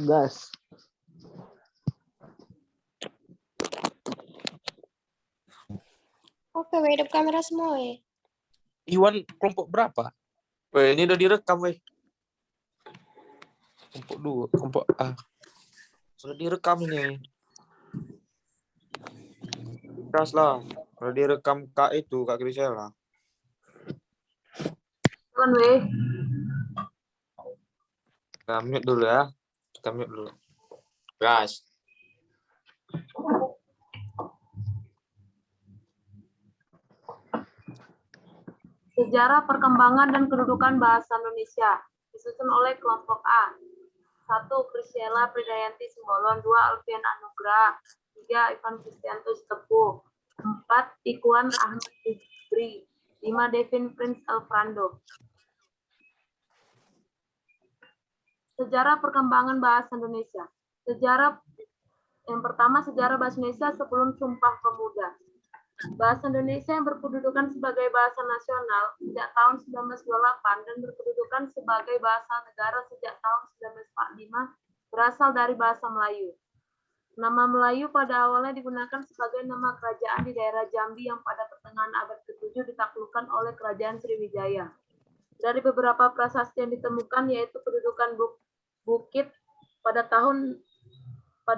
Gas. Oke, hidup kamera semua ya. Iwan kelompok berapa? Ini udah direkam, weh. Kelompok 2, kelompok A. Sudah direkam ini. Keras lah. Kalau direkam Kak itu, Kak Grisela. Kan weh. Kita mute dulu ya. Kita mute dulu. Gas. Sejarah perkembangan dan kedudukan bahasa Indonesia disusun oleh kelompok A. 1. Priscilla Pridayanti Simbolon. 2. Alfian Anugrah. 3. Ivan Kristiantus Tepuh. 4. Ikuan Ahmad Ibri. 5. Devin Prince Elfrando. Sejarah perkembangan bahasa Indonesia. Yang pertama, sejarah bahasa Indonesia sebelum Sumpah Pemuda. Bahasa Indonesia yang berkedudukan sebagai bahasa nasional sejak tahun 1928 dan berkedudukan sebagai bahasa negara sejak tahun 1945 berasal dari bahasa Melayu. Nama Melayu pada awalnya digunakan sebagai nama kerajaan di daerah Jambi yang pada pertengahan abad ke-7 ditaklukkan oleh Kerajaan Sriwijaya. Dari beberapa prasasti yang ditemukan yaitu kedudukan Bukit pada 683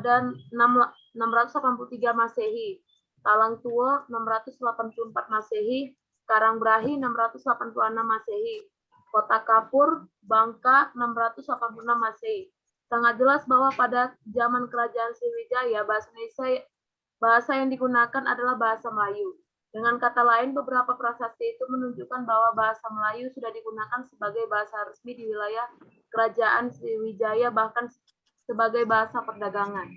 Masehi, Talang Tua 684 Masehi, Karangbrahi 686 Masehi, Kota Kapur, Bangka 686 Masehi. Sangat jelas bahwa pada zaman Kerajaan Sriwijaya bahasa yang digunakan adalah bahasa Melayu. Dengan kata lain, beberapa prasasti itu menunjukkan bahwa bahasa Melayu sudah digunakan sebagai bahasa resmi di wilayah Kerajaan Sriwijaya, bahkan sebagai bahasa perdagangan.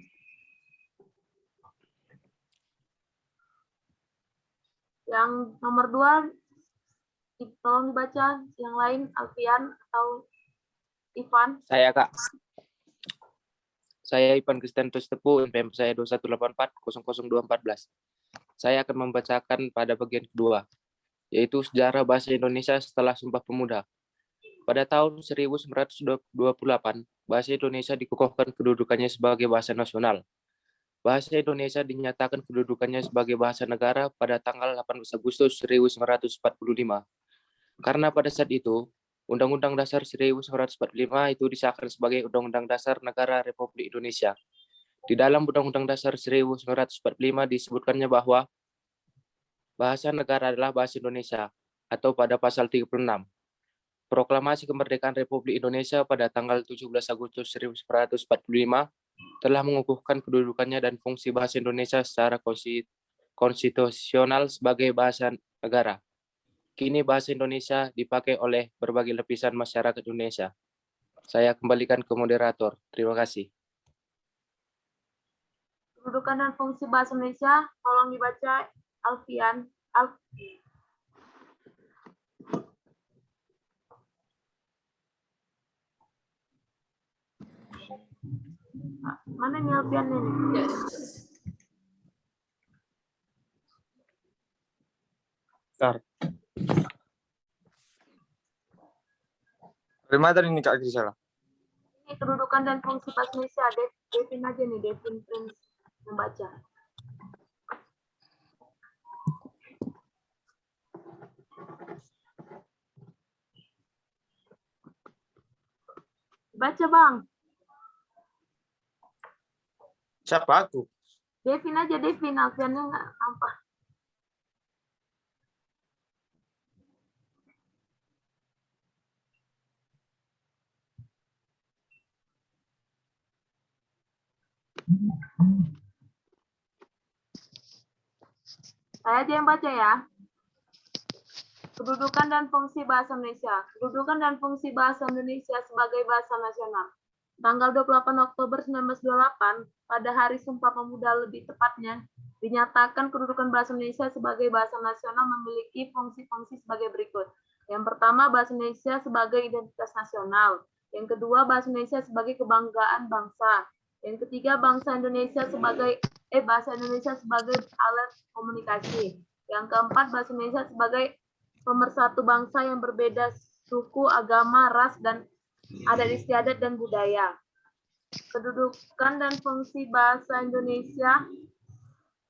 Yang nomor 2, tolong dibaca. Yang lain, Alfian atau Ivan. Saya, Kak. Saya Ivan Kristiantus Tepuh, NPM saya 2184000214. Saya akan membacakan pada bagian kedua, yaitu sejarah bahasa Indonesia setelah Sumpah Pemuda. Pada tahun 1928, bahasa Indonesia dikukuhkan kedudukannya sebagai bahasa nasional. Bahasa Indonesia dinyatakan kedudukannya sebagai bahasa negara pada tanggal 18 Agustus 1945. Karena pada saat itu, Undang-Undang Dasar 1945 itu disahkan sebagai Undang-Undang Dasar Negara Republik Indonesia. Di dalam Undang-Undang Dasar 1945 disebutkannya bahwa bahasa negara adalah bahasa Indonesia, atau pada pasal 36. Proklamasi Kemerdekaan Republik Indonesia pada tanggal 17 Agustus 1945 telah mengukuhkan kedudukannya dan fungsi bahasa Indonesia secara konstitusional sebagai bahasa negara. Kini bahasa Indonesia dipakai oleh berbagai lapisan masyarakat Indonesia. Saya kembalikan ke moderator. Terima kasih. Kedudukan dan fungsi bahasa Indonesia, tolong dibaca Alfian. Mana nih Alfian ini? Bentar. Dari mana tadi ini Kak Grisela? Ini kedudukan dan fungsi bahasa Indonesia. Devin aja nih, Devin Prince membaca. Baca Bang. Siapa aku? Devin aja, Devin. Alfiannya nggak apa. Saya aja yang baca ya. Kedudukan dan fungsi bahasa Indonesia. Kedudukan dan fungsi bahasa Indonesia sebagai bahasa nasional. Tanggal 28 Oktober 1928, pada Hari Sumpah Pemuda lebih tepatnya, dinyatakan kedudukan bahasa Indonesia sebagai bahasa nasional memiliki fungsi-fungsi sebagai berikut. Yang pertama, bahasa Indonesia sebagai identitas nasional. Yang kedua, bahasa Indonesia sebagai kebanggaan bangsa. Yang ketiga, bahasa Indonesia sebagai alat komunikasi. Yang keempat, bahasa Indonesia sebagai pemersatu bangsa yang berbeda suku, agama, ras, dan adat istiadat dan budaya. Kedudukan dan fungsi bahasa Indonesia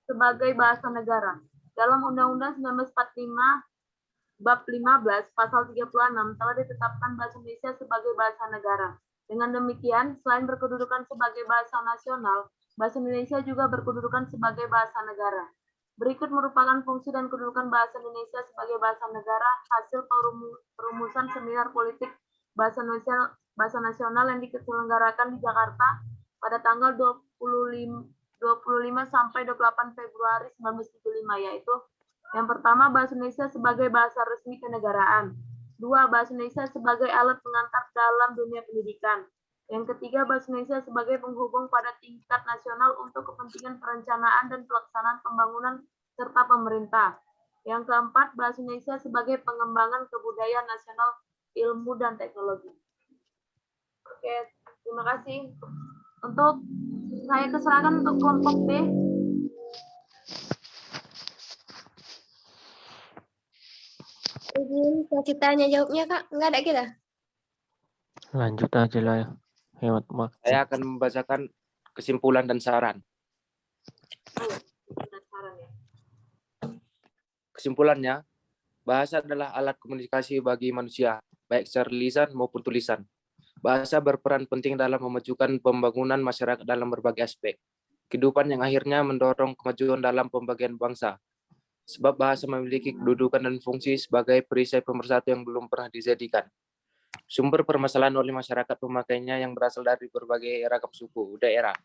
sebagai bahasa negara. Dalam Undang-Undang 1945 Bab 15 Pasal 36 telah ditetapkan bahasa Indonesia sebagai bahasa negara. Dengan demikian, selain berkedudukan sebagai bahasa nasional, bahasa Indonesia juga berkedudukan sebagai bahasa negara. Berikut merupakan fungsi dan kedudukan bahasa Indonesia sebagai bahasa negara hasil perumusan seminar politik bahasa nasional yang diselenggarakan di Jakarta pada tanggal 25 sampai 28 Februari 1975, yaitu yang pertama, bahasa Indonesia sebagai bahasa resmi kenegaraan. 2. Bahasa Indonesia sebagai alat pengantar dalam dunia pendidikan. Yang ketiga, bahasa Indonesia sebagai penghubung pada tingkat nasional untuk kepentingan perencanaan dan pelaksanaan pembangunan serta pemerintah. Yang keempat, bahasa Indonesia sebagai pengembangan kebudayaan nasional, ilmu, dan teknologi. Oke, terima kasih. Untuk saya keserahkan untuk kelompok B. Izin kasih tanya jawabnya, Kak. Nggak ada kita. Lanjut aja lah ya. Hemat waktu. Saya akan membacakan kesimpulan dan saran. Saran ya. Kesimpulannya, bahasa adalah alat komunikasi bagi manusia, baik secara lisan maupun tulisan. Bahasa berperan penting dalam memajukan pembangunan masyarakat dalam berbagai aspek kehidupan yang akhirnya mendorong kemajuan dalam pembagian bangsa. Sebab bahasa memiliki kedudukan dan fungsi sebagai perisai pemersatu yang belum pernah dijadikan sumber permasalahan oleh masyarakat pemakainya yang berasal dari berbagai ragam suku, daerah.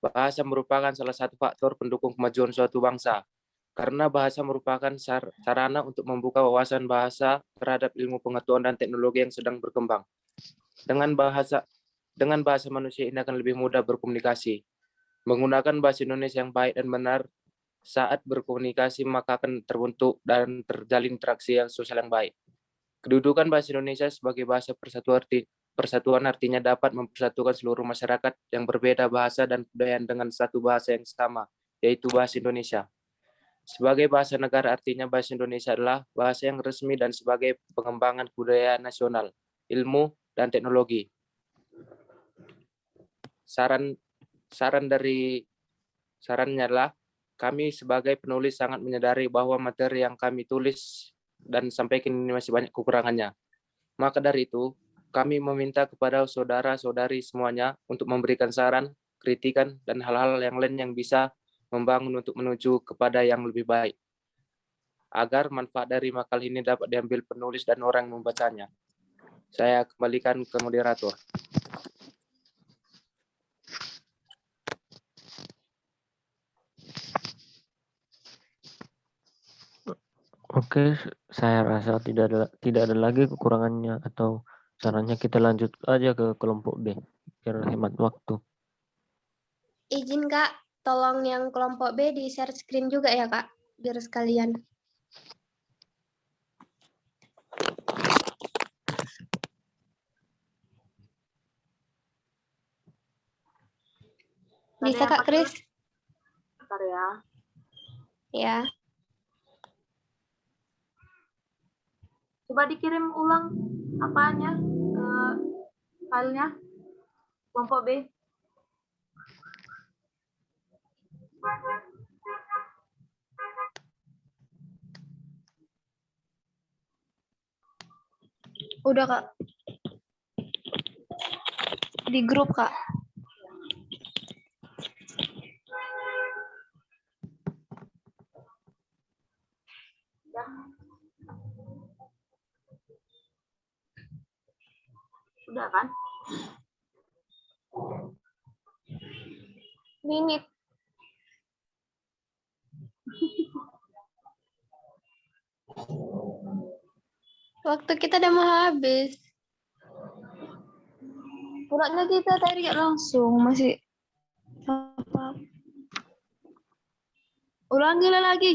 Bahasa merupakan salah satu faktor pendukung kemajuan suatu bangsa, karena bahasa merupakan sarana untuk membuka wawasan bahasa terhadap ilmu pengetahuan dan teknologi yang sedang berkembang. Dengan bahasa manusia ini akan lebih mudah berkomunikasi. Menggunakan bahasa Indonesia yang baik dan benar saat berkomunikasi maka akan terbentuk dan terjalin interaksi yang sosial yang baik. Kedudukan bahasa Indonesia sebagai bahasa persatuan artinya dapat mempersatukan seluruh masyarakat yang berbeda bahasa dan budaya dengan satu bahasa yang sama, yaitu bahasa Indonesia. Sebagai bahasa negara artinya bahasa Indonesia adalah bahasa yang resmi dan sebagai pengembangan budaya nasional, ilmu, dan teknologi. Sarannya adalah kami sebagai penulis sangat menyadari bahwa materi yang kami tulis dan sampaikan ini masih banyak kekurangannya. Maka dari itu, kami meminta kepada saudara-saudari semuanya untuk memberikan saran, kritikan, dan hal-hal yang lain yang bisa membangun untuk menuju kepada yang lebih baik. Agar manfaat dari makalah ini dapat diambil penulis dan orang yang membacanya. Saya kembalikan ke moderator. Oke, saya rasa tidak ada lagi kekurangannya atau sarannya kita lanjut aja ke kelompok B biar hemat waktu. Izin, Kak. Tolong yang kelompok B di share screen juga ya, Kak. Biar sekalian. Bisa, Kak Kris? Bentar ya. Ya. Coba dikirim ulang apanya ke filenya kelompok B. Udah, Kak. Di grup, Kak. Sudah kan? Minit. Waktu kita udah mau habis. Pulangnya kita tadi langsung masih. Ulangi lagi.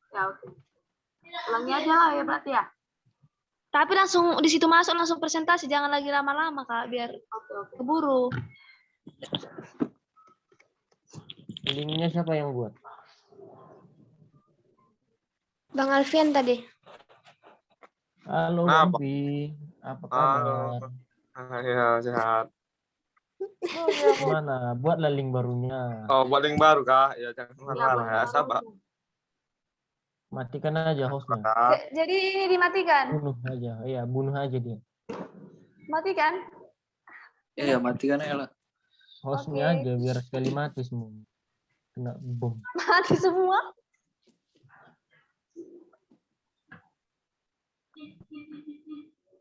Ya, oke. Ulangi aja lah ya berarti ya. Tapi langsung di situ masuk langsung presentasi, jangan lagi lama-lama, Kak, biar Oke. keburu. Linknya siapa yang buat? Bang Alfian tadi. Halo Kenapa? Bambi, apa Halo. kabar? Ya, sehat. Gimana? Buatlah link barunya. Oh, buat link baru, Kak. Ya, jangan marah ya. Sabar. Matikan aja hostnya. Kak. Jadi ini dimatikan. Bunuh aja. Iya, bunuh aja dia. Matikan. Iya, matikan aja lah. Hostnya Oke. aja biar sekali mati semua. Kena bom. Mati semua.